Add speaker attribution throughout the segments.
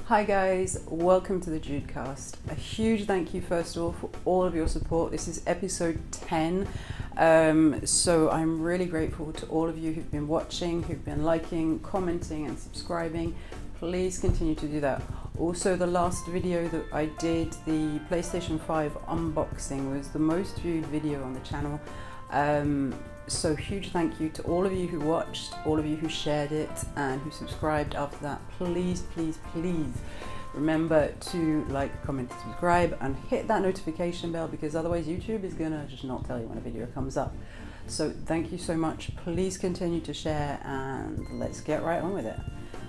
Speaker 1: Hi guys, welcome to the Jude cast. A huge thank you first of all for all of your support. This is episode 10. So I'm really grateful to all of you who've been watching, who've been liking, commenting and subscribing. Please continue to do that. Also, the last video that I did, the PlayStation 5 unboxing, was the most viewed video on the channel. So huge thank you to all of you who watched, all of you who shared it and who subscribed after that. Please remember to like, comment, subscribe and hit that notification bell, because otherwise YouTube is gonna just not tell you when a video comes up. So thank you so much. Please continue to share and let's get right on with it.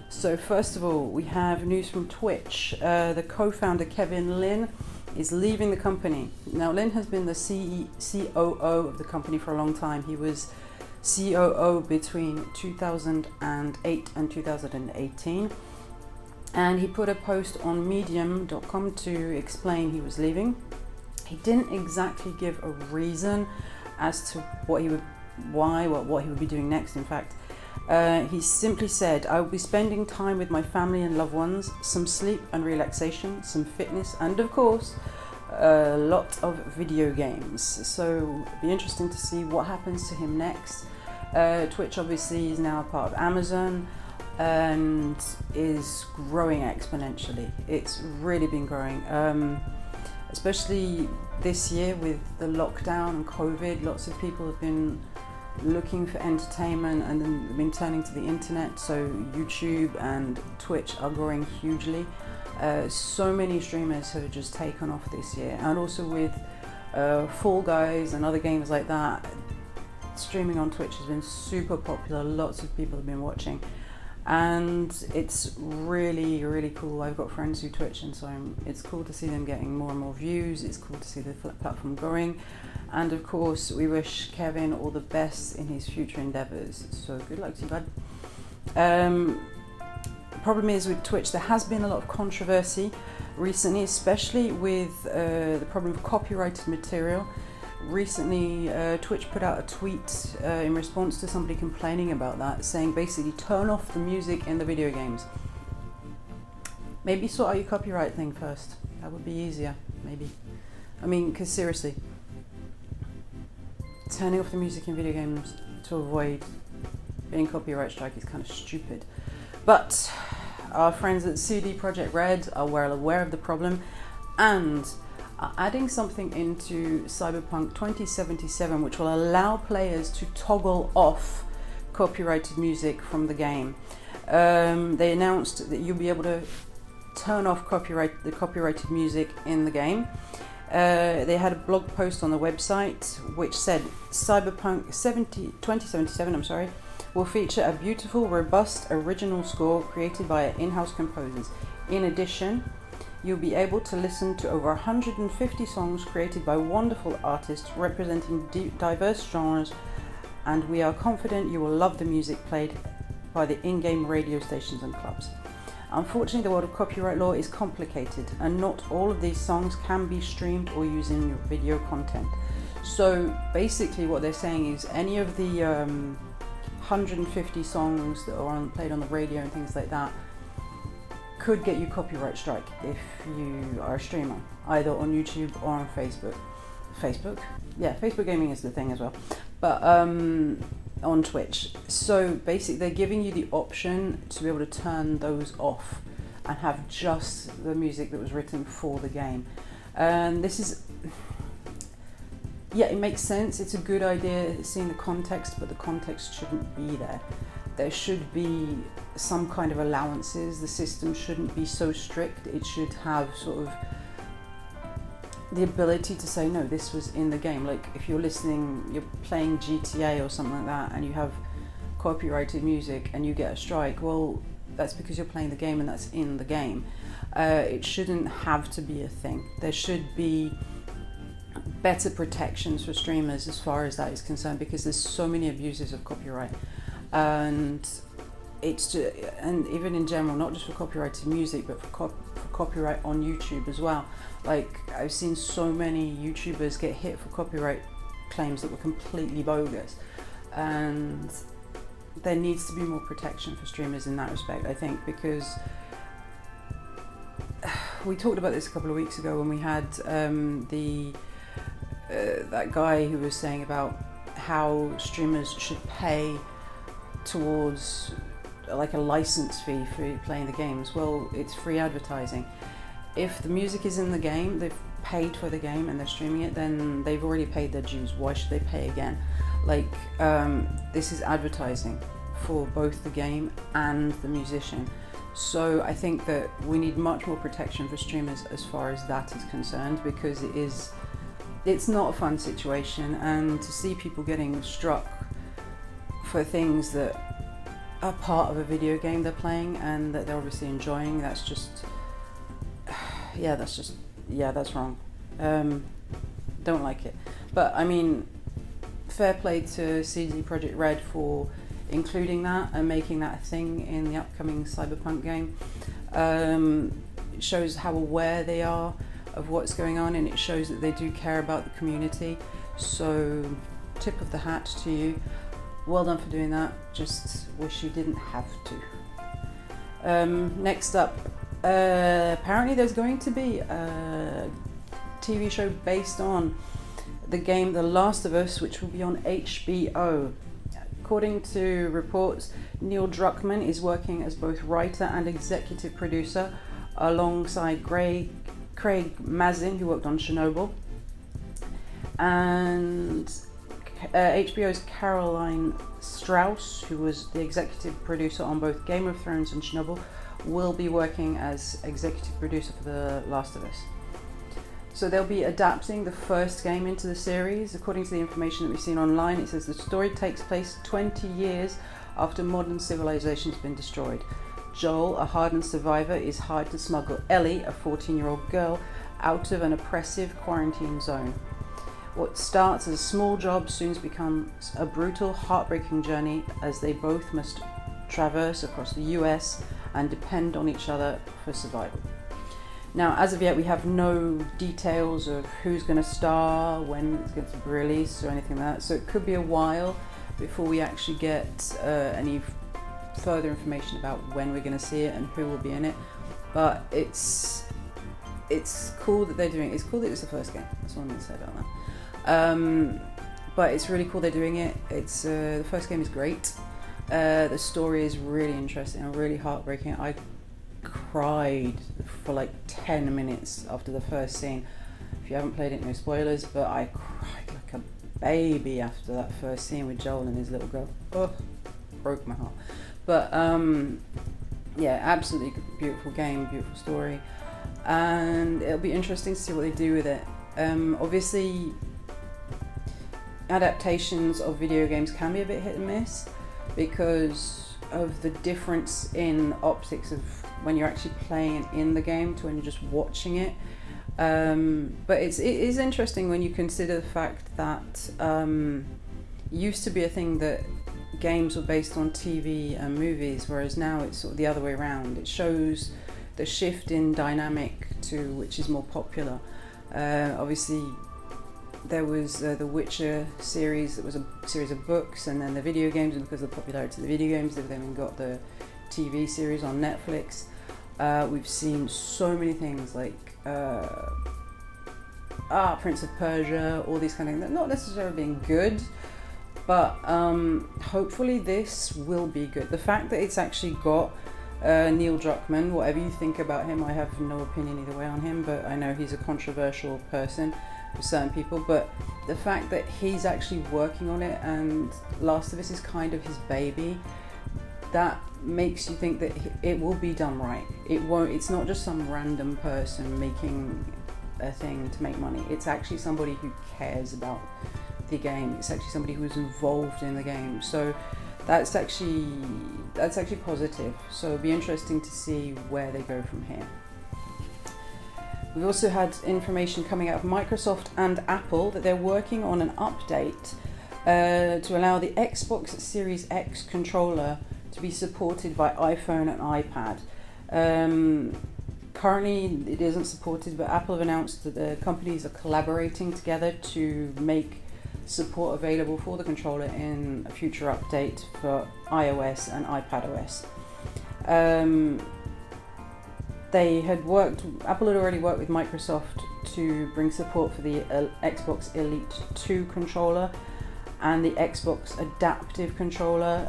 Speaker 1: So first of all, we have news from Twitch. The co-founder Kevin Lin is leaving the company. Now, Lin has been the COO of the company for a long time. He was COO between 2008 and 2018. And he put a post on medium.com to explain he was leaving. He didn't exactly give a reason as to what he would be doing next, in fact. He simply said, "I will be spending time with my family and loved ones, some sleep and relaxation, some fitness, and of course, a lot of video games." So it'll be interesting to see what happens to him next. Twitch obviously is now a part of Amazon and is growing exponentially. It's really been growing, especially this year with the lockdown and COVID. Lots of people have been looking for entertainment and then been turning to the internet, so YouTube and Twitch are growing hugely. So many streamers have just taken off this year, and also with Fall Guys and other games like that, streaming on Twitch has been super popular. Lots of people have been watching and it's really cool. I've got friends who Twitch, and so it's cool to see them getting more and more views. It's cool to see the platform growing, and of course we wish Kevin all the best in his future endeavors. So good luck to you, bud. The problem is with Twitch, there has been a lot of controversy recently, especially with the problem of copyrighted material. Recently, Twitch put out a tweet in response to somebody complaining about that, saying basically turn off the music in the video games. Maybe sort out your copyright thing first. That would be easier, maybe. I mean, because seriously, turning off the music in video games to avoid being copyright strike is kind of stupid. But our friends at CD Projekt Red are well aware of the problem and are adding something into Cyberpunk 2077 which will allow players to toggle off copyrighted music from the game. They announced that you'll be able to turn off the copyrighted music in the game. They had a blog post on the website which said Cyberpunk 2077 will feature a beautiful, robust, original score created by in-house composers. In addition, you'll be able to listen to over 150 songs created by wonderful artists representing diverse genres, and we are confident you will love the music played by the in-game radio stations and clubs. Unfortunately, the world of copyright law is complicated, and not all of these songs can be streamed or used in your video content. So basically what they're saying is any of the 150 songs that are played on the radio and things like that could get you copyright strike if you are a streamer, either on YouTube or on Facebook. Yeah, Facebook gaming is the thing as well, but on Twitch. So basically they're giving you the option to be able to turn those off and have just the music that was written for the game. And this is, yeah, it makes sense. It's a good idea seeing the context, but the context shouldn't be there. There should be some kind of allowances. The system shouldn't be so strict. It should have sort of the ability to say, no, this was in the game. Like if you're playing GTA or something like that, and you have copyrighted music and you get a strike, well, that's because you're playing the game and that's in the game. It shouldn't have to be a thing. There should be better protections for streamers as far as that is concerned, because there's so many abuses of copyright. And it's just, and even in general, not just for copyrighted music, but for copyright on YouTube as well. Like I've seen so many YouTubers get hit for copyright claims that were completely bogus, and there needs to be more protection for streamers in that respect, I think, because we talked about this a couple of weeks ago when we had that guy who was saying about how streamers should pay towards like a license fee for playing the games. Well, it's free advertising. If the music is in the game, they've paid for the game and they're streaming it, then they've already paid their dues. Why should they pay again? Like, this is advertising for both the game and the musician. So I think that we need much more protection for streamers as far as that is concerned, because it's not a fun situation, and to see people getting struck for things that are part of a video game they're playing and that they're obviously enjoying, that's wrong. Don't like it. But I mean, fair play to CD Projekt Red for including that and making that a thing in the upcoming Cyberpunk game. It shows how aware they are of what's going on, and it shows that they do care about the community. So tip of the hat to you. Well done for doing that. Just wish you didn't have to. Next up, apparently there's going to be a TV show based on the game The Last of Us, which will be on HBO. According to reports, Neil Druckmann is working as both writer and executive producer alongside Craig Mazin, who worked on Chernobyl, and HBO's Caroline Strauss, who was the executive producer on both Game of Thrones and Chernobyl, will be working as executive producer for The Last of Us. So they'll be adapting the first game into the series. According to the information that we've seen online, it says the story takes place 20 years after modern civilization has been destroyed. Joel, a hardened survivor, is hired to smuggle Ellie, a 14-year-old girl, out of an oppressive quarantine zone. What starts as a small job soon becomes a brutal, heartbreaking journey as they both must traverse across the US and depend on each other for survival. Now, as of yet, we have no details of who's going to star, when it's going to be released, or anything like that. So it could be a while before we actually get any further information about when we're going to see it and who will be in it. But it's cool that they're doing it. It's cool that it's the first game. That's all I'm going to say about that. But it's really cool they're doing it. It's the first game is great. The story is really interesting and really heartbreaking. I cried for like 10 minutes after the first scene. If you haven't played it, no spoilers, but I cried like a baby after that first scene with Joel and his little girl. Oh, broke my heart. But yeah, absolutely beautiful game, beautiful story, and it'll be interesting to see what they do with it. Obviously, adaptations of video games can be a bit hit and miss because of the difference in optics of when you're actually playing it in the game to when you're just watching it. But it is interesting when you consider the fact that used to be a thing that games were based on TV and movies, whereas now it's sort of the other way around. It shows the shift in dynamic to which is more popular. Obviously, there was the Witcher series that was a series of books, and then the video games, and because of the popularity of the video games, they've then got the TV series on Netflix. We've seen so many things like Prince of Persia, all these kind of things, not necessarily being good, but hopefully this will be good. The fact that it's actually got Neil Druckmann, whatever you think about him, I have no opinion either way on him, but I know he's a controversial person for certain people, but the fact that he's actually working on it and Last of Us is kind of his baby, that makes you think that it will be done right. It's not just some random person making a thing to make money. It's actually somebody who cares about the game. It's actually somebody who's involved in the game. So that's actually positive. So it'll be interesting to see where they go from here. We've also had information coming out of Microsoft and Apple that they're working on an update to allow the Xbox Series X controller to be supported by iPhone and iPad. Currently it isn't supported, but Apple have announced that the companies are collaborating together to make support available for the controller in a future update for iOS and iPadOS. Apple had already worked with Microsoft to bring support for the Xbox Elite 2 controller and the Xbox Adaptive Controller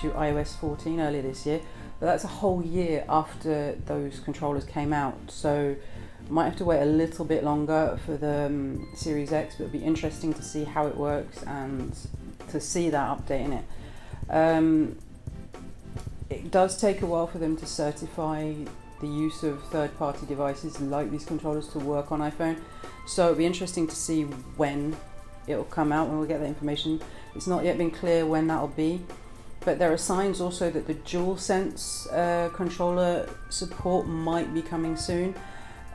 Speaker 1: to iOS 14 earlier this year. But that's a whole year after those controllers came out, so might have to wait a little bit longer for the Series X, but it'll be interesting to see how it works and to see that update in it. It does take a while for them to certify the use of third-party devices like these controllers to work on iPhone, so it'll be interesting to see when it'll come out, when we'll get that information. It's not yet been clear when that'll be, but there are signs also that the DualSense controller support might be coming soon.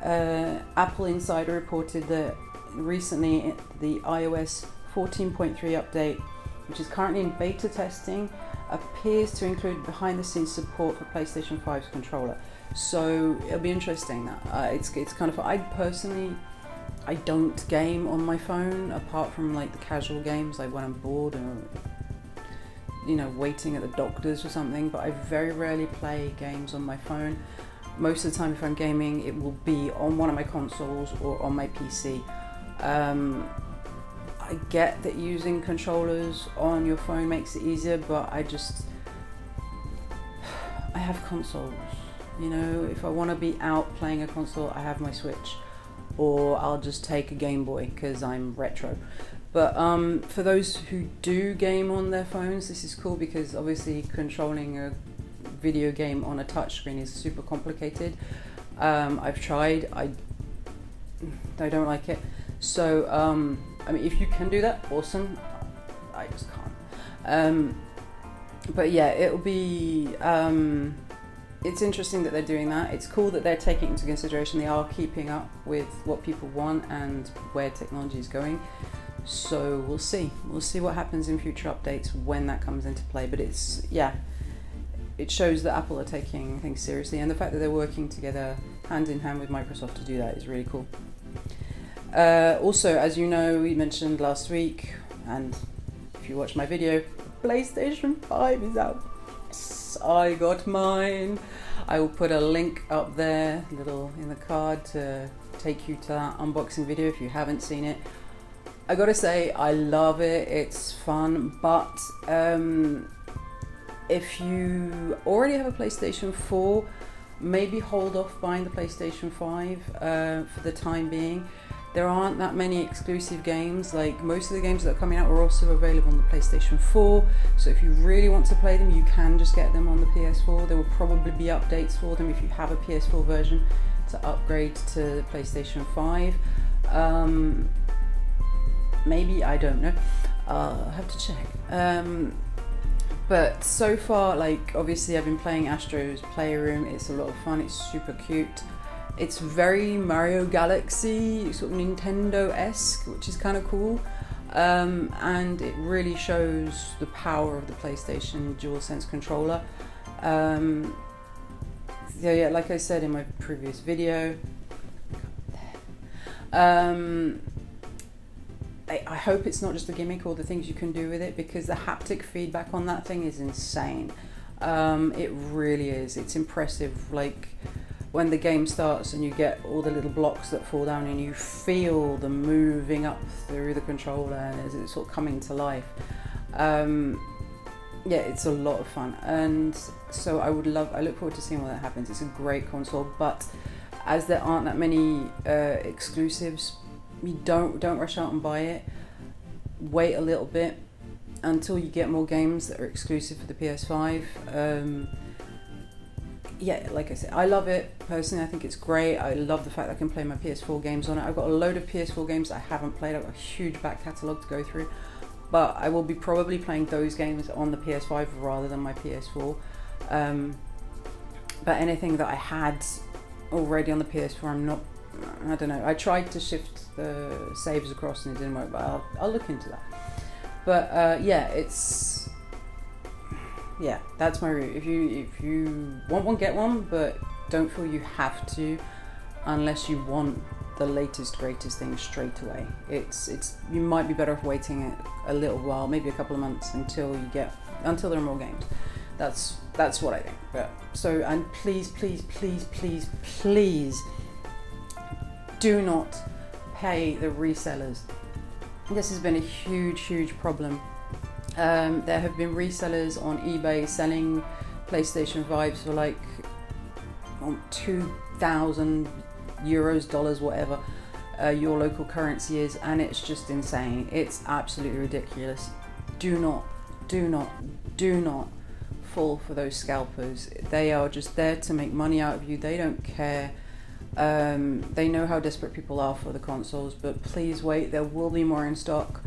Speaker 1: Apple Insider reported that recently the iOS 14.3 update, which is currently in beta testing, appears to include behind-the-scenes support for PlayStation 5's controller. So it'll be interesting. That it's kind of, I don't game on my phone apart from like the casual games, like when I'm bored or waiting at the doctor's or something. But I very rarely play games on my phone. Most of the time, if I'm gaming, it will be on one of my consoles or on my PC. I get that using controllers on your phone makes it easier, but I have consoles. If I want to be out playing a console, I have my Switch, or I'll just take a Game Boy because I'm retro. But for those who do game on their phones, this is cool because obviously controlling a video game on a touchscreen is super complicated. I've tried. I don't like it. So if you can do that, awesome. I just can't. But yeah, it'll be. It's interesting that they're doing that. It's cool that they're taking into consideration. They are keeping up with what people want and where technology is going. So we'll see. We'll see what happens in future updates when that comes into play. But it shows that Apple are taking things seriously, and the fact that they're working together hand in hand with Microsoft to do that is really cool. Also, as you know, we mentioned last week, and if you watch my video, PlayStation 5 is out. Yes, I got mine. I will put a link up there, little in the card, to take you to that unboxing video if you haven't seen it. I gotta say, I love it. It's fun, but if you already have a PlayStation 4, maybe hold off buying the PlayStation 5 for the time being. There aren't that many exclusive games. Like, most of the games that are coming out are also available on the PlayStation 4. So if you really want to play them, you can just get them on the PS4. There will probably be updates for them if you have a PS4 version to upgrade to PlayStation 5. Maybe, I don't know. I'll have to check. But so far, like, obviously I've been playing Astro's Playroom. It's a lot of fun. It's super cute. It's very Mario Galaxy, sort of Nintendo-esque, which is kind of cool. And it really shows the power of the PlayStation DualSense controller. Like I said in my previous video, I hope it's not just a gimmick, or the things you can do with it, because the haptic feedback on that thing is insane. It really is. It's impressive. Like, when the game starts and you get all the little blocks that fall down and you feel them moving up through the controller and as it's sort of coming to life. It's a lot of fun, and so I look forward to seeing when that happens. It's a great console, but as there aren't that many exclusives, you don't rush out and buy it. Wait a little bit until you get more games that are exclusive for the PS5. Like I said, I love it personally. I think it's great. I love the fact that I can play my PS4 games on it. I've got a load of PS4 games I haven't played. I've got a huge back catalogue to go through, but I will be probably playing those games on the PS5 rather than my PS4. But anything that I had already on the PS4, I don't know. I tried to shift the saves across and it didn't work, but I'll look into that. But that's my route. If you want one, get one, but don't feel you have to unless you want the latest, greatest thing straight away. You might be better off waiting a little while, maybe a couple of months until there are more games. That's what I think. But so, and please do not pay the resellers. This has been a huge problem. There have been resellers on eBay selling PlayStation 5s for like 2,000 euros, dollars, whatever your local currency is, and it's just insane. It's absolutely ridiculous. Do not fall for those scalpers. They are just there to make money out of you. They don't care. They know how desperate people are for the consoles, but please wait, there will be more in stock.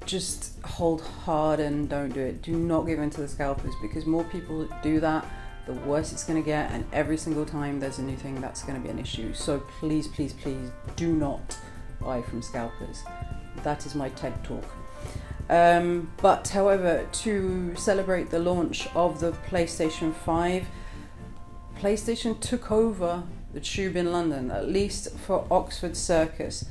Speaker 1: Just hold hard and don't do it. Do not give in to the scalpers, because more people do that, the worse it's going to get, and every single time there's a new thing, that's going to be an issue. So please do not buy from scalpers. That is my TED talk. But however, to celebrate the launch of the PlayStation 5, PlayStation took over the Tube in London, at least for Oxford Circus.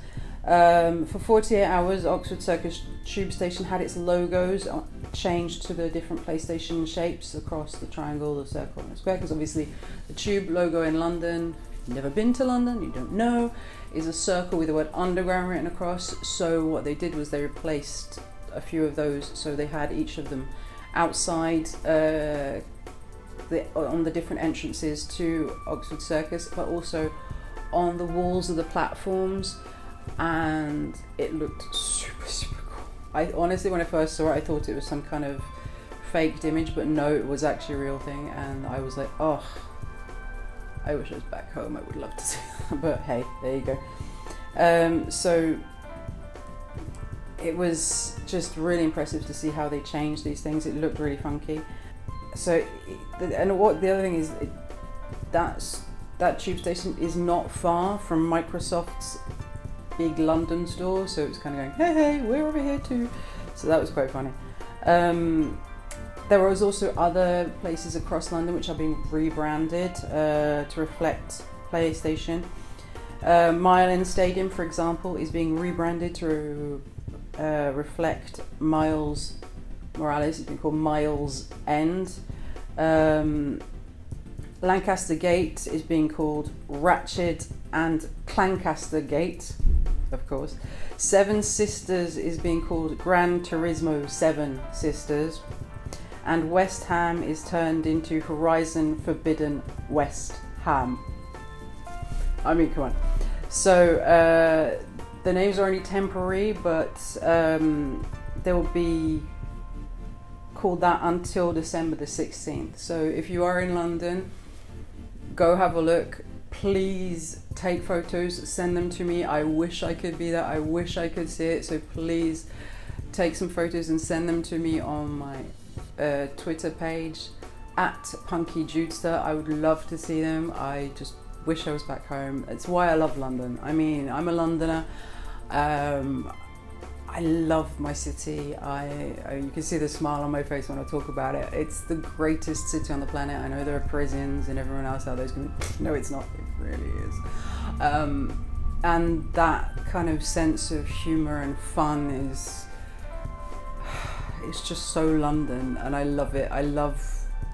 Speaker 1: For 48 hours, Oxford Circus Tube Station had its logos changed to the different PlayStation shapes across the triangle, the circle and the square, because obviously the Tube logo in London, if you've never been to London, you don't know, is a circle with the word underground written across. So what they did was they replaced a few of those, so they had each of them outside on the different entrances to Oxford Circus, but also on the walls of the platforms, and it looked super cool. I honestly, when I first saw it, I thought it was some kind of faked image, but no, it was actually a real thing, and I was like, oh, I wish I was back home. I would love to see that, but hey, there you go. So it was just really impressive to see how they changed these things. It looked really funky. So, and what the other thing is, that tube station is not far from Microsoft's big London store, so it's kind of going, hey, we're over here too. So that was quite funny. There was also other places across London which are being rebranded to reflect PlayStation. Mile End Stadium, for example, is being rebranded to reflect Miles Morales. It's been called Miles End. Lancaster Gate is being called Ratchet and Clancaster Gate, of course. Seven Sisters is being called Gran Turismo 7 Sisters. And West Ham is turned into Horizon Forbidden West Ham. I mean, come on. So the names are only temporary, but they will be called that until December the 16th. So if you are in London, go have a look. Please take photos, send them to me. I wish I could be there. I wish I could see it. So please take some photos and send them to me on my Twitter page at PunkyJudester. I would love to see them. I just wish I was back home. It's why I love London. I mean, I'm a Londoner. I love my city. You can see the smile on my face when I talk about it. It's the greatest city on the planet. I know there are Parisians and everyone else out there is going, no, it's not. It really is. And that kind of sense of humour and fun it's just so London, and I love it. I love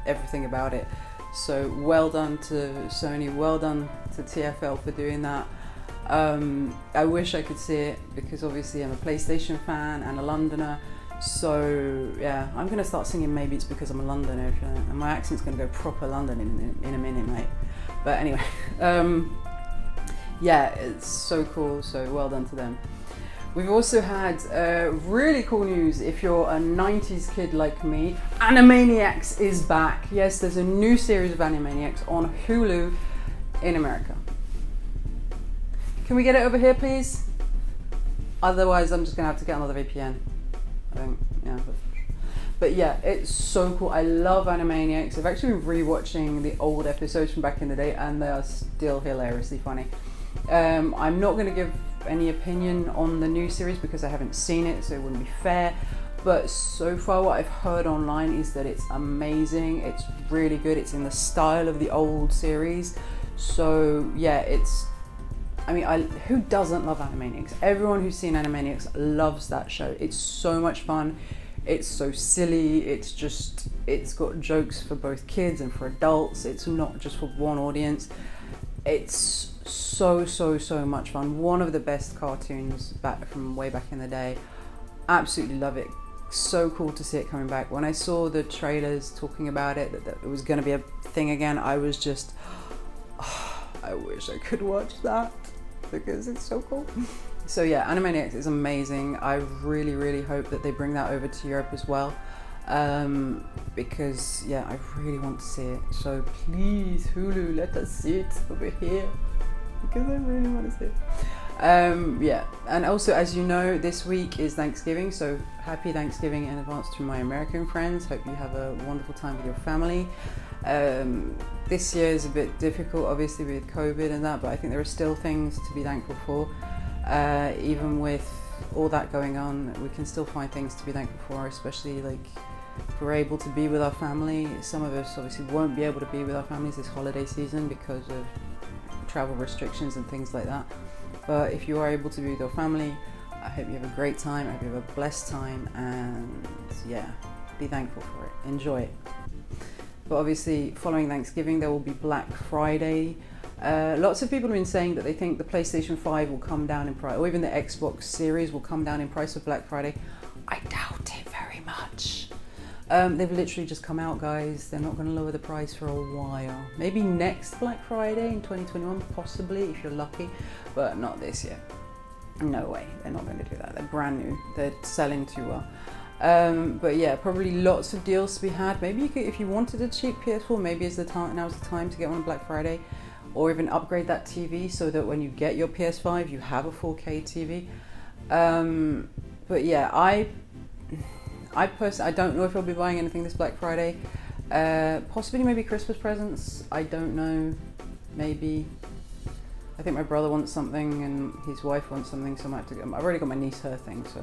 Speaker 1: everything about it. So well done to Sony, well done to TfL for doing that. I wish I could see it, because obviously I'm a PlayStation fan and a Londoner. So yeah, I'm going to start singing Maybe It's Because I'm a Londoner, and my accent's going to go proper London in a minute, mate. But anyway, yeah, it's so cool, so well done to them. We've also had really cool news if you're a 90s kid like me. Animaniacs is back. Yes, there's a new series of Animaniacs on Hulu in America. Can we get it over here, please? Otherwise, I'm just going to have to get another VPN. I think, yeah. But yeah, it's so cool. I love Animaniacs. I've actually been rewatching the old episodes from back in the day, and they are still hilariously funny. I'm not going to give any opinion on the new series because I haven't seen it, so it wouldn't be fair. But so far what I've heard online is that it's amazing. It's really good. It's in the style of the old series. So yeah, who doesn't love Animaniacs? Everyone who's seen Animaniacs loves that show. It's so much fun. It's so silly. It's got jokes for both kids and for adults. It's not just for one audience. It's so much fun. One of the best cartoons back from way back in the day. Absolutely love it. So cool to see it coming back. When I saw the trailers talking about it, that it was going to be a thing again, I was just, I wish I could watch that because it's so cool. So yeah, Animaniacs is amazing. I really hope that they bring that over to Europe as well, because yeah, I really want to see it. So please, Hulu, let us see it over here because I really want to see it. Yeah, and also, as you know, this week is Thanksgiving, so happy Thanksgiving in advance to my American friends. Hope you have a wonderful time with your family. This year is a bit difficult, obviously, with COVID and that, but I think there are still things to be thankful for. Even with all that going on, we can still find things to be thankful for, especially like if we're able to be with our family. Some of us obviously won't be able to be with our families this holiday season because of travel restrictions and things like that. But if you are able to be with your family, I hope you have a great time. I hope you have a blessed time, and yeah, be thankful for it. Enjoy it. But obviously, following Thanksgiving, there will be Black Friday. Lots of people have been saying that they think the PlayStation 5 will come down in price, or even the Xbox Series will come down in price for Black Friday. I doubt it very much. They've literally just come out, guys. They're not going to lower the price for a while. Maybe next Black Friday in 2021, possibly, if you're lucky, but not this year. No way, they're not going to do that. They're brand new. They're selling too well. But yeah, probably lots of deals to be had. Maybe you could, if you wanted a cheap PS4, maybe now's the time to get one on Black Friday, or even upgrade that TV so that when you get your PS5, you have a 4K TV. But yeah, I personally, I don't know if I'll be buying anything this Black Friday. Possibly maybe Christmas presents. I don't know. Maybe. I think my brother wants something and his wife wants something, so I might have to get. I've already got my niece her thing, so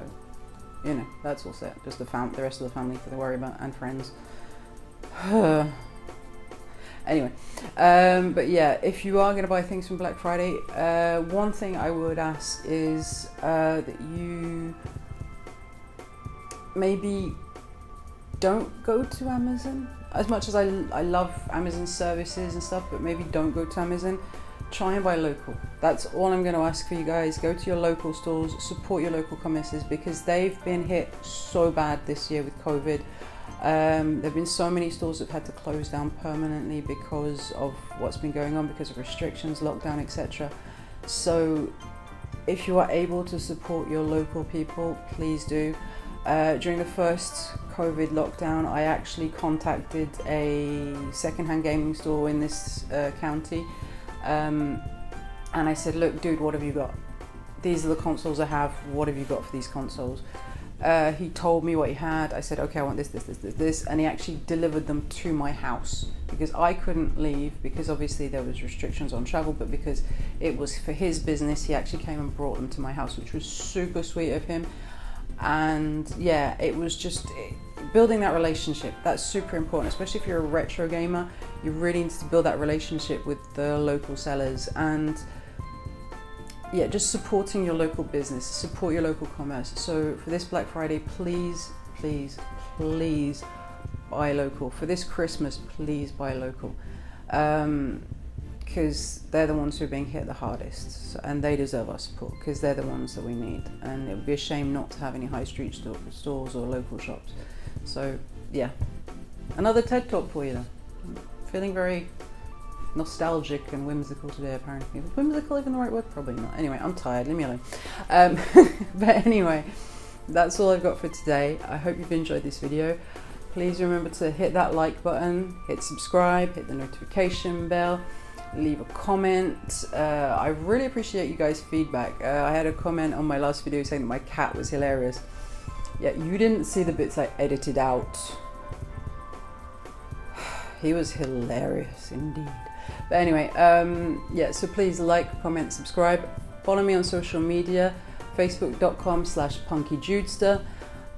Speaker 1: you know that's all set. Just the rest of the family to worry about, and friends. Anyway, but yeah, if you are going to buy things from Black Friday, one thing I would ask is that you maybe don't go to Amazon. As much as I love Amazon services and stuff, but maybe don't go to Amazon. Try and buy local. That's all I'm going to ask for you guys. Go to your local stores, support your local commerces, because they've been hit so bad this year with COVID. There have been so many stores that have had to close down permanently because of what's been going on, because of restrictions, lockdown, etc. So if you are able to support your local people, please do. During the first COVID lockdown, I actually contacted a secondhand gaming store in this county, and I said, look dude, what have you got? These are the consoles I have, what have you got for these consoles? He told me what he had. I said, okay, I want this, and he actually delivered them to my house, because I couldn't leave, because obviously there was restrictions on travel, but because it was for his business, he actually came and brought them to my house, which was super sweet of him. And yeah, it was just building that relationship. That's super important, especially if you're a retro gamer. You really need to build that relationship with the local sellers, and yeah, just supporting your local business, support your local commerce. So for this Black Friday, please buy local. For this Christmas, please buy local, because they're the ones who are being hit the hardest, and they deserve our support, because they're the ones that we need, and it would be a shame not to have any high street stores or local shops. So yeah, another TED Talk for you then. I'm feeling very nostalgic and whimsical today, apparently. Was whimsical even the right word? Probably not. Anyway, I'm tired, leave me alone. But anyway, that's all I've got for today. I hope you've enjoyed this video. Please remember to hit that like button, hit subscribe, hit the notification bell, leave a comment. I really appreciate you guys' feedback. I had a comment on my last video saying that my cat was hilarious. Yeah, you didn't see the bits I edited out. He was hilarious indeed. But anyway, yeah, so please like, comment, subscribe. Follow me on social media, facebook.com/punkydudester,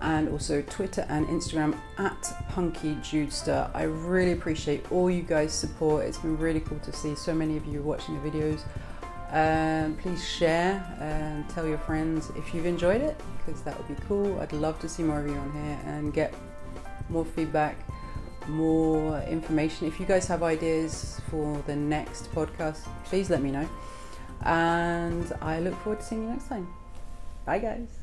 Speaker 1: and also Twitter and Instagram @punkydudester. I really appreciate all you guys' support. It's been really cool to see so many of you watching the videos. Please share and tell your friends if you've enjoyed it, because that would be cool. I'd love to see more of you on here and get more feedback, more information. If you guys have ideas for the next podcast, please let me know. And I look forward to seeing you next time. Bye guys.